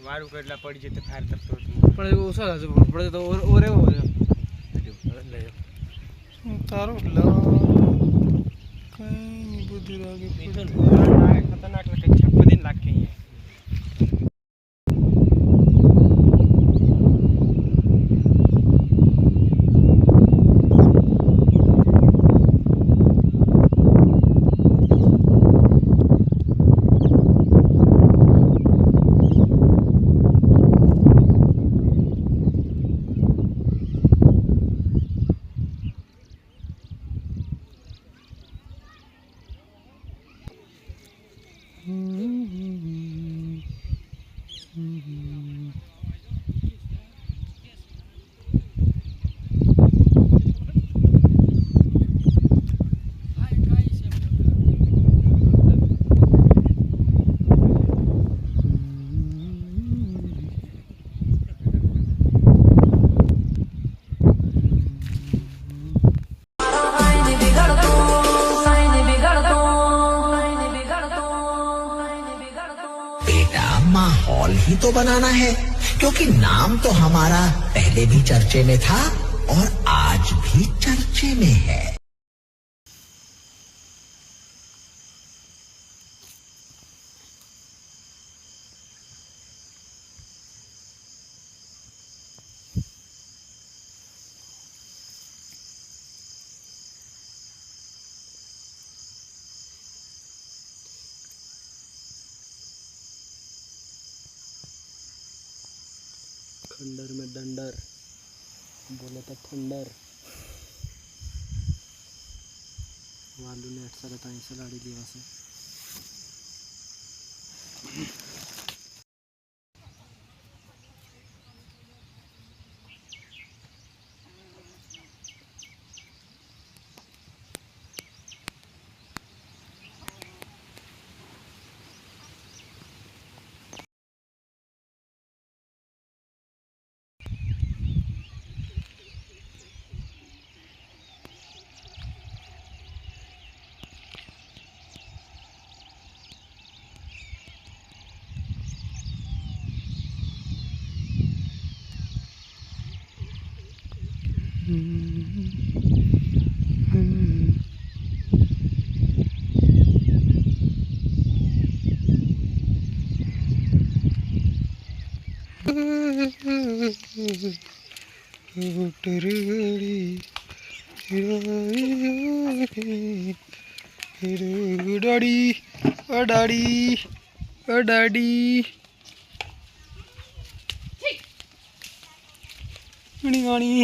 वाळू पडी जेते फायर करतो पण ओसा पडे तो ओरे हो तारो कहीं बुद्धि लागे खतरनाक लगे 56 दिन लाग के माहौल ही तो बनाना है क्योंकि नाम तो हमारा पहले भी चर्चे में था और आज भी चर्चे में है। खंडर में डंडर बोले तो थंडर वालू ने 8 लाड़ी लेवा से डाडी डाडी डाडी गानी